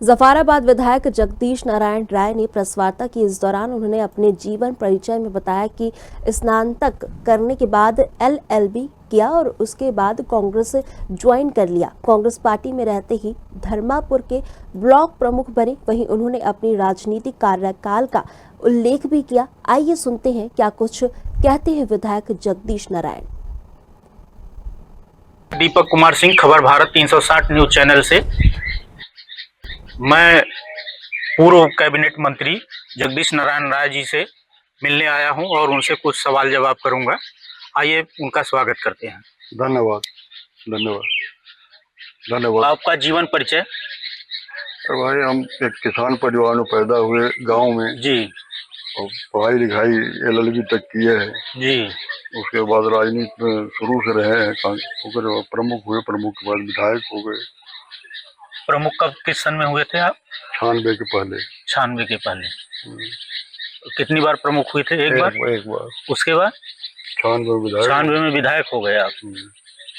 जफराबाद विधायक जगदीश नारायण राय ने प्रेस वार्ता की। इस दौरान उन्होंने अपने जीवन परिचय में बताया कि स्नातक करने के बाद LLB किया और उसके बाद कांग्रेस ज्वाइन कर लिया। कांग्रेस पार्टी में रहते ही धर्मापुर के ब्लॉक प्रमुख बने। वहीं उन्होंने अपनी राजनीतिक कार्यकाल का उल्लेख भी किया। आइए सुनते हैं क्या कुछ कहते हैं विधायक जगदीश नारायण। दीपक कुमार सिंह, खबर भारत 360 न्यूज चैनल से। मैं पूर्व कैबिनेट मंत्री जगदीश नारायण राय जी से मिलने आया हूं और उनसे कुछ सवाल जवाब करूंगा। आइए उनका स्वागत करते हैं। धन्यवाद धन्यवाद धन्यवाद। आपका जीवन परिचय। भाई हम एक किसान परिवार में पैदा हुए गांव में जी और पढ़ाई लिखाई LLB तक किए है। जी उसके बाद राजनीति में शुरू से रहे हैं। प्रमुख हुए, प्रमुख के बाद विधायक हो गए। प्रमुख कब किस सन में हुए थे आप? 96 के पहले। 96 के पहले। कितनी बार प्रमुख हुए थे? एक बार। उसके बाद 96 विधायक। 96 में विधायक हो गए आप।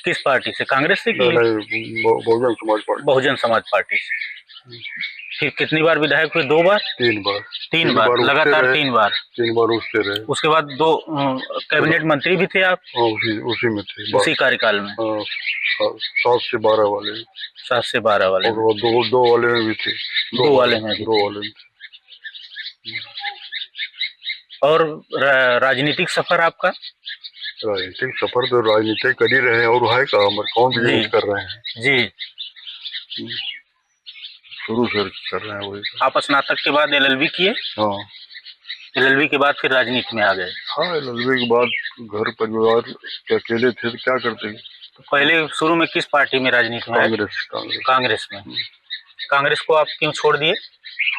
किस पार्टी से? कांग्रेस से कि बहुजन समाज पार्टी? बहुजन समाज पार्टी से। फिर कितनी बार विधायक हुए? 2 बार? 3 बार। 3 बार लगातार 3 बार। 3 बार उससे रहे। उसके बाद 2 कैबिनेट मंत्री भी थे आप? उसी में थे। उसी कार्यकाल में 7 से 12 वाले। 7 से 12 वाले। और दो वाले में भी थे। 2 वाले में भी। 2 वाले में। और राजनीतिक सफर आपका? राजनीतिक सफर तो राजनीति कर ही रहे हैं और है का कौन बिजनेस कर रहे हैं जी। शुरू से कर रहे हैं वही। आप स्नातक के बाद LLB किए? हाँ। LLB के बाद फिर राजनीति में आ गए? हाँ, LLB के बाद घर परिवार के अकेले थे तो क्या करते। तो पहले शुरू में किस पार्टी में राजनीति में? कांग्रेस में। कांग्रेस को आप क्यों छोड़ दिए?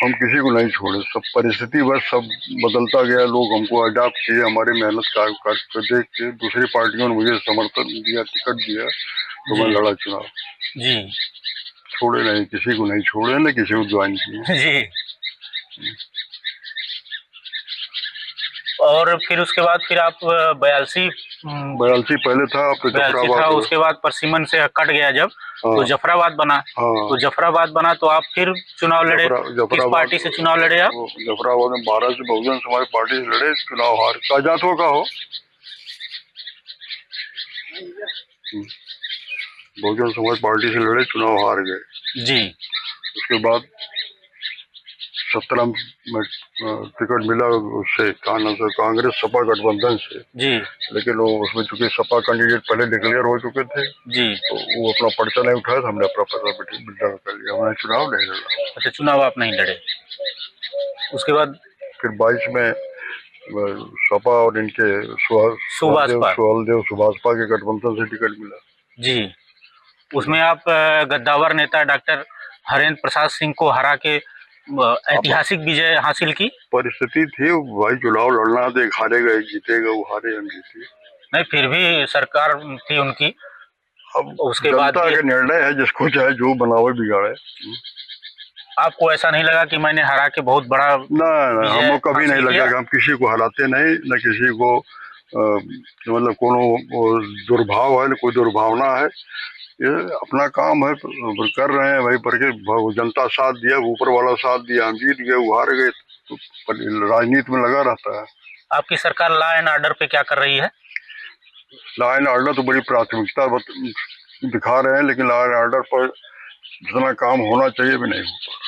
हम किसी को नहीं छोड़े, सब परिस्थिति बस सब बदलता गया। लोग हमको अडॉप्ट किए, हमारी मेहनत का देख के दूसरी पार्टियों ने मुझे समर्थन दिया, टिकट दिया तो मैं लड़ा चुनाव। जी। छोड़े नहीं, किसी को नहीं छोड़े, न किसी को ज्वाइन किए। जी। और फिर उसके बाद फिर आप 82 पहले था, था। उसके बाद परसिमन से कट गया जब, तो जफराबाद बना। तो जफराबाद बना तो आप फिर चुनाव लड़े। किस पार्टी से चुनाव लड़े आप? जफराबाद में 12 से बहुजन समाज पार्टी से लड़े, चुनाव हार। काजातों का हो, बहुजन समाज पार्टी से लड़े, चुनाव हार गए। जी। उसके बाद 17 में टिकट मिला उससे, कांग्रेस सपा गठबंधन से। जी। लेकिन वो उसमें चूंकि सपा कैंडिडेट पहले डिक्लेयर हो चुके थे जी, तो वो अपना पर्चा नहीं उठाया, तो हमने अपना पर्चा विड्रॉ कर लिया। हमने चुनाव नहीं लड़ा। अच्छा, चुनाव आप नहीं लड़े। उसके बाद फिर 22 में सपा और इनके सुभाषपा के गठबंधन से टिकट मिला। जी। उसमें आप गद्दावर नेता डॉक्टर हरेंद्र प्रसाद सिंह को हरा के ऐतिहासिक विजय हासिल की। परिस्थिति थी भाई, चुनाव लड़ना था, एक हारेगा एक जीतेगा, वो हारे हम जीते। नहीं, फिर भी सरकार थी उनकी। अब उसके बाद जनता का निर्णय है, जिसको चाहे जो बनावे बिगाड़े। आपको ऐसा नहीं लगा कि मैंने हरा के बहुत बड़ा? ना, हमको कभी नहीं लगा कि हम किसी को हराते नहीं, न किसी को मतलब कोनो दुर्भाव है, न कोई दुर्भावना है। ये अपना काम है, कर रहे हैं भाई। पर के जनता साथ दिया, ऊपर वाला साथ दिया, हम जीत गए, वो हार गए। तो राजनीति में लगा रहता है। आपकी सरकार लॉ एंड ऑर्डर पे क्या कर रही है? लॉ एंड ऑर्डर तो बड़ी प्राथमिकता दिखा रहे हैं, लेकिन लॉ एंड ऑर्डर पर जितना काम होना चाहिए भी नहीं हो पा रहा।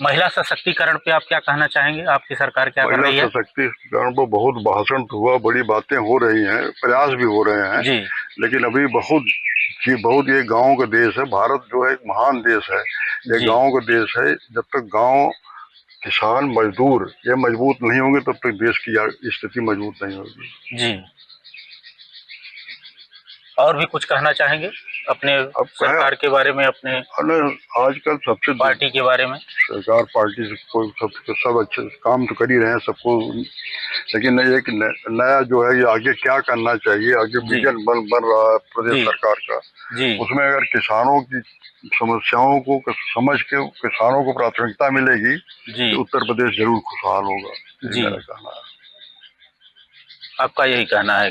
महिला सशक्तिकरण पे आप क्या कहना चाहेंगे? आपकी सरकार क्या कर रही है? महिला सशक्तिकरण पर बहुत भाषण हुआ, बड़ी बातें हो रही हैं, प्रयास भी हो रहे हैं जी। लेकिन अभी बहुत ये गांव का देश है। भारत जो है एक महान देश है, ये गांव का देश है। जब तक गांव, किसान, मजदूर ये मजबूत नहीं होंगे तब तक देश की स्थिति मजबूत नहीं होगी। जी। और भी कुछ कहना चाहेंगे अपने सरकार के बारे में, अपने आजकल सबसे पार्टी के बारे में? सरकार पार्टी से कोई सब अच्छे काम तो कर ही रहे हैं सबको, लेकिन एक नया जो है ये आगे क्या करना चाहिए, आगे विजन बन रहा है प्रदेश सरकार का। उसमें अगर किसानों की समस्याओं को समझ के किसानों को प्राथमिकता मिलेगी तो उत्तर प्रदेश जरूर खुशहाल होगा। मेरा कहना है। आपका यही कहना है?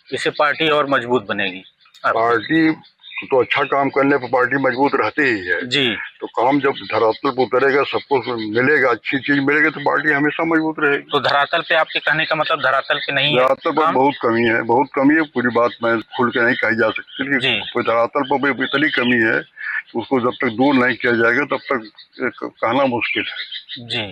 इससे पार्टी और मजबूत बनेगी? पार्टी तो अच्छा काम करने पर पार्टी मजबूत रहती ही है। जी तो काम जब धरातल पर उतरेगा, सबको मिलेगा, अच्छी चीज मिलेगी, तो पार्टी हमेशा मजबूत रहेगी। तो धरातल पे आपके कहने का मतलब धरातल पे नहीं है धरातल पर काम? बहुत कमी है, बहुत कमी है। पूरी बात मैं खुल के नहीं कही जा सकती, जी। लेकिन धरातल पर भी इतनी कमी है, उसको जब तक दूर नहीं किया जाएगा तब तक कहना मुश्किल है। जी